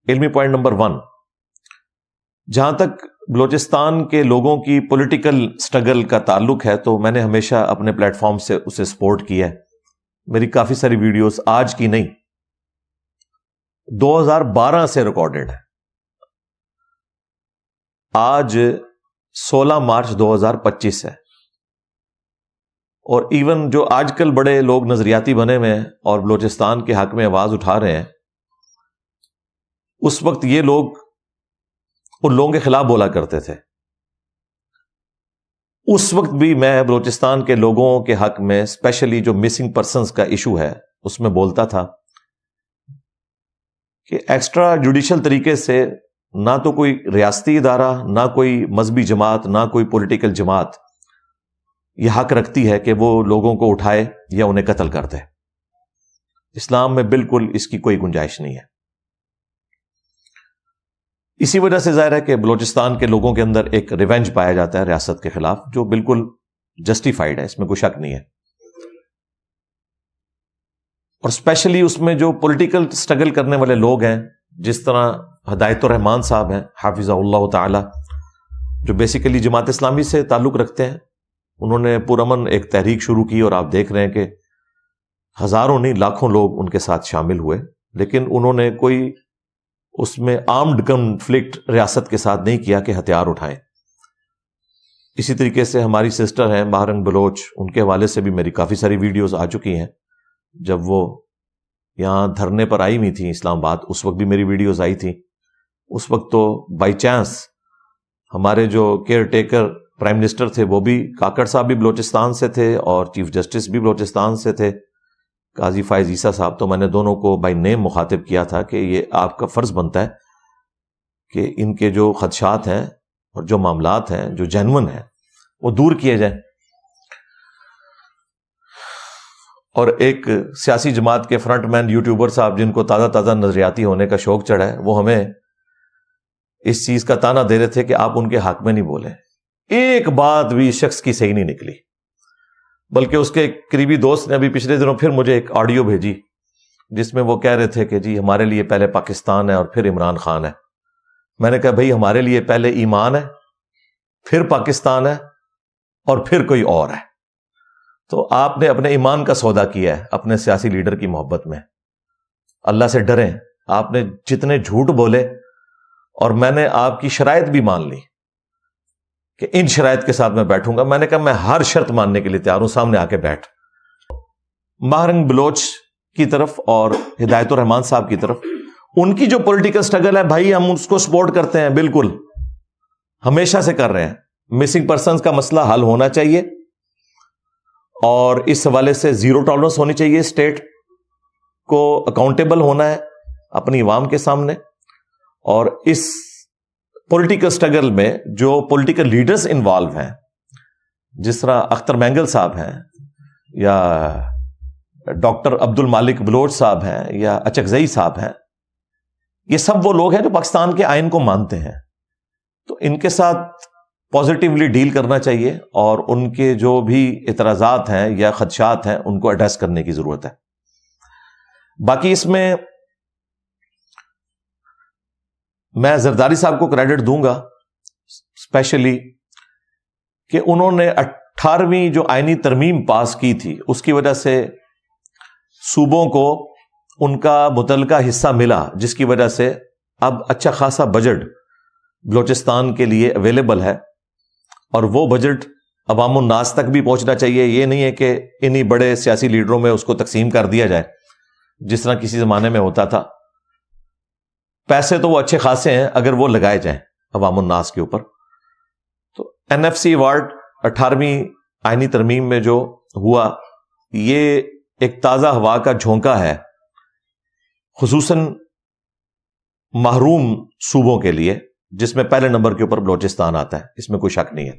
علمی point number 1، جہاں تک بلوچستان کے لوگوں کی پولیٹیکل سٹرگل کا تعلق ہے تو میں نے ہمیشہ اپنے پلیٹ فارم سے اسے سپورٹ کیا ہے. میری کافی ساری ویڈیوز آج کی نہیں 2012 سے ریکارڈڈ ہے. آج 16 مارچ 2025 ہے، اور ایون جو آج کل بڑے لوگ نظریاتی بنے ہوئے ہیں اور بلوچستان کے حق میں آواز اٹھا رہے ہیں، اس وقت یہ لوگ ان لوگوں کے خلاف بولا کرتے تھے. اس وقت بھی میں بلوچستان کے لوگوں کے حق میں اسپیشلی جو مسنگ پرسنز کا ایشو ہے اس میں بولتا تھا کہ ایکسٹرا جوڈیشل طریقے سے نہ تو کوئی ریاستی ادارہ، نہ کوئی مذہبی جماعت، نہ کوئی پولیٹیکل جماعت یہ حق رکھتی ہے کہ وہ لوگوں کو اٹھائے یا انہیں قتل کر دے. اسلام میں بالکل اس کی کوئی گنجائش نہیں ہے. اسی وجہ سے ظاہر ہے کہ بلوچستان کے لوگوں کے اندر ایک ریونج پایا جاتا ہے ریاست کے خلاف، جو بالکل جسٹیفائیڈ ہے، اس میں کوئی شک نہیں ہے. اور اسپیشلی اس میں جو پولیٹیکل سٹرگل کرنے والے لوگ ہیں، جس طرح ہدایت الرحمان صاحب ہیں حافظہ اللہ تعالی، جو بیسیکلی جماعت اسلامی سے تعلق رکھتے ہیں، انہوں نے پرامن ایک تحریک شروع کی اور آپ دیکھ رہے ہیں کہ ہزاروں نہیں لاکھوں لوگ ان کے ساتھ شامل ہوئے، لیکن انہوں نے کوئی اس میں آرمڈ کنفلکٹ ریاست کے ساتھ نہیں کیا کہ ہتھیار اٹھائیں. اسی طریقے سے ہماری سسٹر ہیں ماہرنگ بلوچ، ان کے حوالے سے بھی میری کافی ساری ویڈیوز آ چکی ہیں. جب وہ یہاں دھرنے پر آئی ہوئی تھیں اسلام آباد، اس وقت بھی میری ویڈیوز آئی تھیں. اس وقت تو بائی چانس ہمارے جو کیئر ٹیکر پرائم منسٹر تھے وہ بھی کاکڑ صاحب بھی بلوچستان سے تھے اور چیف جسٹس بھی بلوچستان سے تھے، قاضی فائز عیسیٰ صاحب. تو میں نے دونوں کو بائی نیم مخاطب کیا تھا کہ یہ آپ کا فرض بنتا ہے کہ ان کے جو خدشات ہیں اور جو معاملات ہیں جو جینون ہیں وہ دور کیے جائیں. اور ایک سیاسی جماعت کے فرنٹ مین یوٹیوبر صاحب جن کو تازہ تازہ نظریاتی ہونے کا شوق چڑھا ہے، وہ ہمیں اس چیز کا تانا دے رہے تھے کہ آپ ان کے حق میں نہیں بولیں. ایک بات بھی شخص کی صحیح نہیں نکلی، بلکہ اس کے ایک قریبی دوست نے ابھی پچھلے دنوں پھر مجھے ایک آڈیو بھیجی جس میں وہ کہہ رہے تھے کہ جی ہمارے لیے پہلے پاکستان ہے اور پھر عمران خان ہے. میں نے کہا بھائی ہمارے لیے پہلے ایمان ہے، پھر پاکستان ہے اور پھر کوئی اور ہے. تو آپ نے اپنے ایمان کا سودا کیا ہے اپنے سیاسی لیڈر کی محبت میں. اللہ سے ڈریں. آپ نے جتنے جھوٹ بولے اور میں نے آپ کی شرائط بھی مان لی کہ ان شرائط کے ساتھ میں بیٹھوں گا. میں نے کہا میں ہر شرط ماننے کے لیے تیار ہوں، سامنے آ کے بیٹھ. ماہرنگ بلوچ کی طرف اور ہدایت الرحمان صاحب کی طرف ان کی جو پولیٹیکل سٹرگل ہے بھائی ہم اس کو سپورٹ کرتے ہیں، بالکل ہمیشہ سے کر رہے ہیں. مسنگ پرسنز کا مسئلہ حل ہونا چاہیے اور اس حوالے سے زیرو ٹالرنس ہونی چاہیے. اسٹیٹ کو اکاؤنٹیبل ہونا ہے اپنی عوام کے سامنے. اور اس پولیٹیکل سٹرگل میں جو پولیٹیکل لیڈرز انوالو ہیں، جس طرح اختر مینگل صاحب ہیں یا ڈاکٹر عبد المالک بلوچ صاحب ہیں یا اچکزئی صاحب ہیں، یہ سب وہ لوگ ہیں جو پاکستان کے آئین کو مانتے ہیں. تو ان کے ساتھ پازیٹیولی ڈیل کرنا چاہیے اور ان کے جو بھی اعتراضات ہیں یا خدشات ہیں ان کو ایڈریس کرنے کی ضرورت ہے. باقی اس میں میں زرداری صاحب کو کریڈٹ دوں گا اسپیشلی کہ انہوں نے 18ویں جو آئینی ترمیم پاس کی تھی اس کی وجہ سے صوبوں کو ان کا متعلقہ حصہ ملا، جس کی وجہ سے اب اچھا خاصا بجٹ بلوچستان کے لیے اویلیبل ہے. اور وہ بجٹ عوام الناس تک بھی پہنچنا چاہیے. یہ نہیں ہے کہ انہی بڑے سیاسی لیڈروں میں اس کو تقسیم کر دیا جائے جس طرح کسی زمانے میں ہوتا تھا. پیسے تو وہ اچھے خاصے ہیں اگر وہ لگائے جائیں عوام الناس کے اوپر. تو NFC ایوارڈ 18ویں آئینی ترمیم میں جو ہوا یہ ایک تازہ ہوا کا جھونکا ہے، خصوصاً محروم صوبوں کے لیے، جس میں پہلے نمبر کے اوپر بلوچستان آتا ہے، اس میں کوئی شک نہیں ہے.